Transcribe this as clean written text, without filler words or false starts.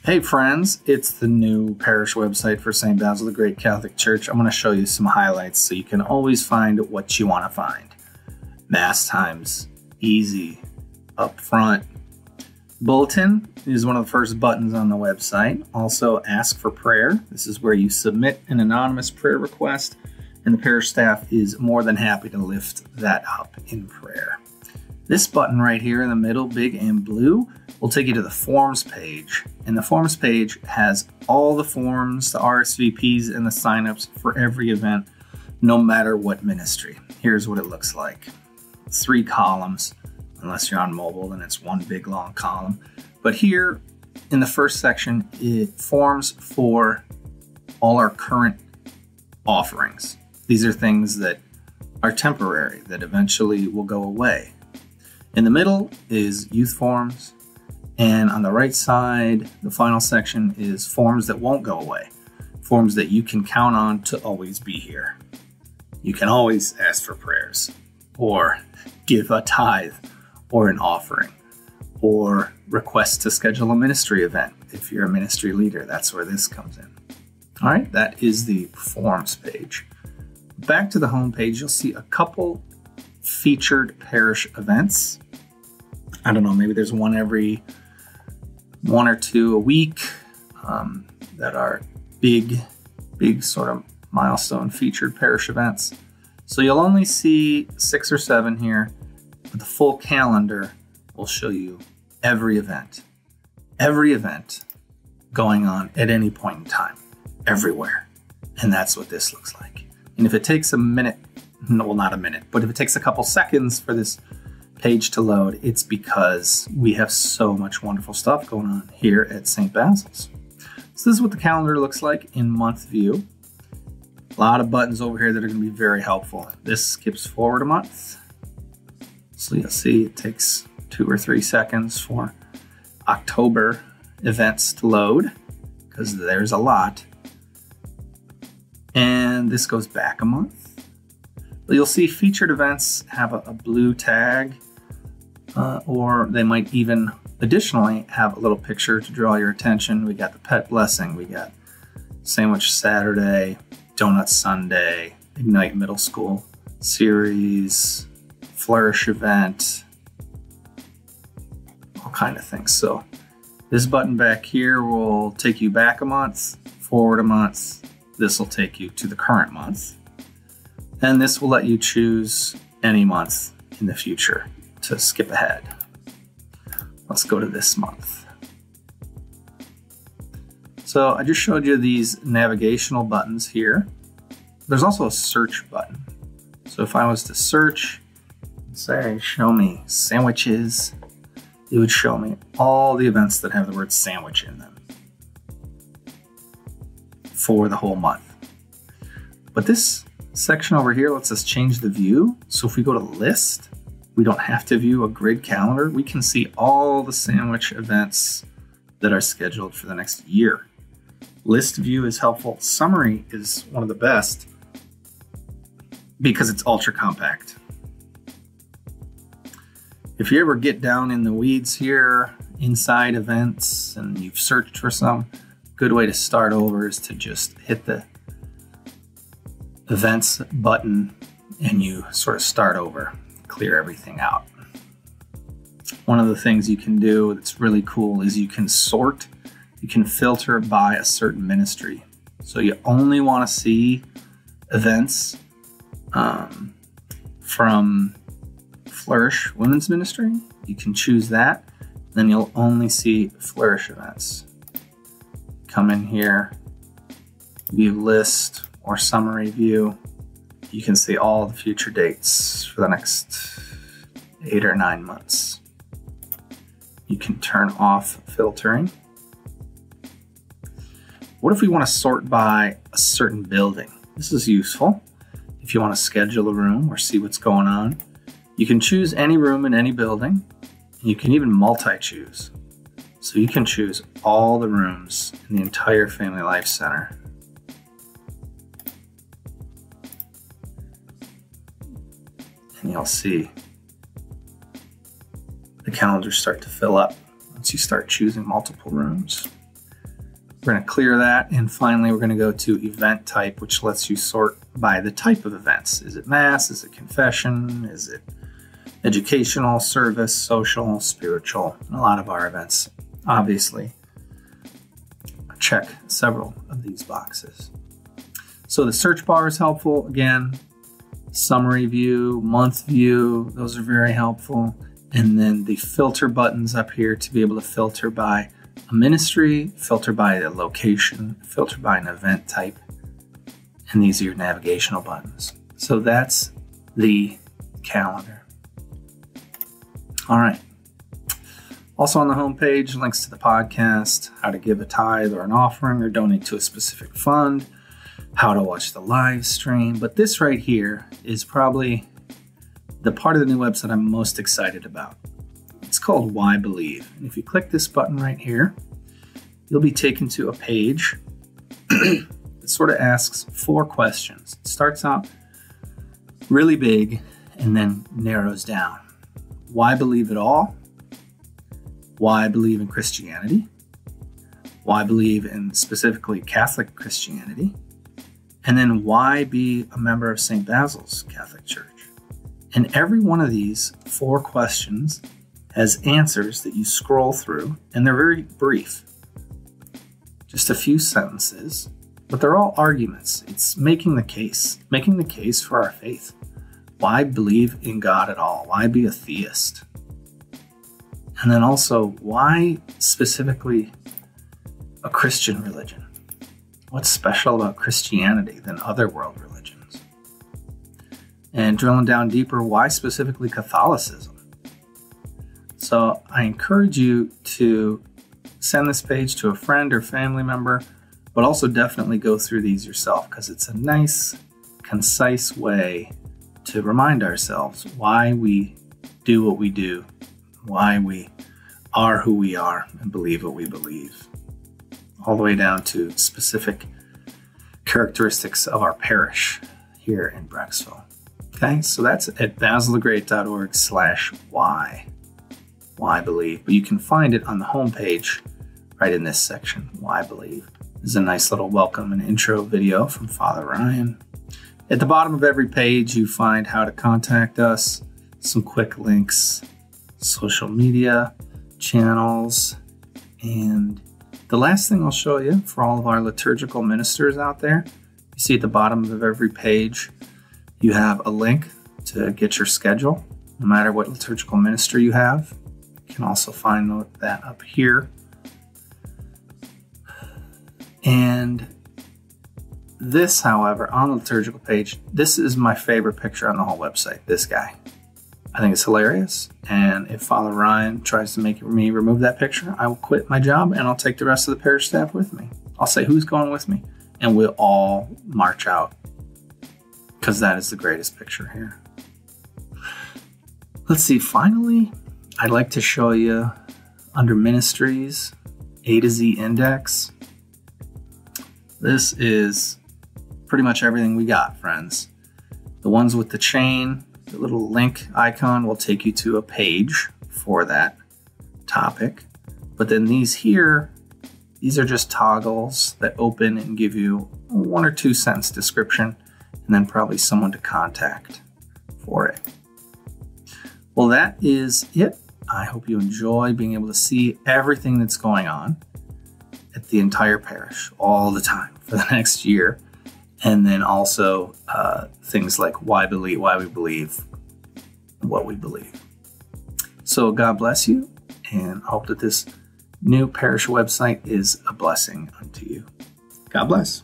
Hey friends, it's the new Parish website for St. Basil the Great Catholic Church. I'm going to show you some highlights so you can always find what you want to find. Mass times, easy, up front. Bulletin is one of the first buttons on the website. Also, ask for prayer. This is where you submit an anonymous prayer request, and the parish staff is more than happy to lift that up in prayer. This button right here in the middle, big and blue, will take you to the forms page. And the forms page has all the forms, the RSVPs, and the signups for every event, no matter what ministry. Here's what it looks like. 3 columns. Unless you're on mobile, then it's one big long column. But here in the first section, it forms for all our current offerings. These are things that are temporary, that eventually will go away. In the middle is youth forms. And on the right side, the final section is forms that won't go away. Forms that you can count on to always be here. You can always ask for prayers, or give a tithe, or an offering, or request to schedule a ministry event. If you're a ministry leader, that's where this comes in. All right, that is the forms page. Back to the home page, you'll see a couple featured parish events. I don't know, maybe there's one every 1 or 2 a week that are big sort of milestone featured parish events. So you'll only see 6 or 7 here, but the full calendar will show you every event going on at any point in time, everywhere. And that's what this looks like. And if it takes a minute, well, not a minute, but if it takes a couple seconds for this page to load, it's because we have so much wonderful stuff going on here at St. Basil's. So this is what the calendar looks like in month view. A lot of buttons over here that are going to be very helpful. This skips forward a month. So you'll see it takes 2 or 3 seconds for October events to load, because there's a lot. And this goes back a month. But you'll see featured events have a blue tag, or they might even additionally have a little picture to draw your attention. We got the Pet Blessing, we got Sandwich Saturday, Donut Sunday, Ignite Middle School series, Flourish event, all kind of things. So this button back here will take you back a month, forward a month. This will take you to the current month. And this will let you choose any month in the future to skip ahead. Let's go to this month. So I just showed you these navigational buttons here. There's also a search button. So if I was to search, say, show me sandwiches, it would show me all the events that have the word sandwich in them for the whole month. But this section over here lets us change the view. So if we go to list, we don't have to view a grid calendar. We can see all the sandwich events that are scheduled for the next year. List view is helpful. Summary is one of the best because it's ultra compact. If you ever get down in the weeds here, inside events, and you've searched for some, good way to start over is to just hit the events button and you sort of start over, clear everything out. One of the things you can do that's really cool is you can sort, you can filter by a certain ministry. So you only want to see events from Flourish Women's Ministry. You can choose that, then you'll only see Flourish events. Come in here, view list or summary view. You can see all the future dates for the next 8 or 9 months. You can turn off filtering. What if we want to sort by a certain building? This is useful. If you want to schedule a room or see what's going on, you can choose any room in any building. And you can even multi-choose. So you can choose all the rooms in the entire Family Life Center. And you'll see the calendars start to fill up once you start choosing multiple rooms. We're going to clear that. And finally, we're going to go to event type, which lets you sort by the type of events. Is it mass? Is it confession? Is it educational, service, social, spiritual? And a lot of our events, obviously, check several of these boxes. So the search bar is helpful. Again, summary view, month view, those are very helpful. And then the filter buttons up here to be able to filter by a ministry, filter by a location, filter by an event type, and these are your navigational buttons. So that's the calendar. All right. Also on the homepage, links to the podcast, how to give a tithe or an offering or donate to a specific fund, how to watch the live stream. But this right here is probably the part of the new website I'm most excited about. It's called Why Believe. And if you click this button right here, you'll be taken to a page that sort of asks 4 questions. It starts out really big and then narrows down. Why believe at all? Why believe in Christianity? Why believe in specifically Catholic Christianity? And then why be a member of St. Basil's Catholic Church? And every one of these 4 questions has answers that you scroll through, and they're very brief. Just a few sentences, but they're all arguments. It's making the case for our faith. Why believe in God at all? Why be a theist? And then also, why specifically a Christian religion? What's special about Christianity than other world religions? And drilling down deeper, why specifically Catholicism? So I encourage you to send this page to a friend or family member, but also definitely go through these yourself because it's a nice, concise way to remind ourselves why we do what we do, why we are who we are, and believe what we believe, all the way down to specific characteristics of our parish here in Brecksville. Okay, so that's at basilthegreat.org/why. Why Believe. But you can find it on the homepage right in this section, Why Believe. This is a nice little welcome and intro video from Father Ryan. At the bottom of every page, you find how to contact us, some quick links, social media, channels, and the last thing I'll show you for all of our liturgical ministers out there, you see at the bottom of every page, you have a link to get your schedule, no matter what liturgical minister you have. You can also find that up here. And this, however, on the liturgical page, this is my favorite picture on the whole website, this guy. I think it's hilarious. And if Father Ryan tries to make me remove that picture, I will quit my job and I'll take the rest of the parish staff with me. I'll say, who's going with me? And we'll all march out because that is the greatest picture here. Let's see. Finally, I'd like to show you under ministries, A to Z index. This is pretty much everything we got, friends. The ones with the chain, the little link icon will take you to a page for that topic. But then these here, these are just toggles that open and give you a 1 or 2 sentence description and then probably someone to contact for it. Well, that is it. I hope you enjoy being able to see everything that's going on at the entire parish all the time for the next year. And then also things like why we believe what we believe. So God bless you, and hope that this new parish website is a blessing unto you. God bless.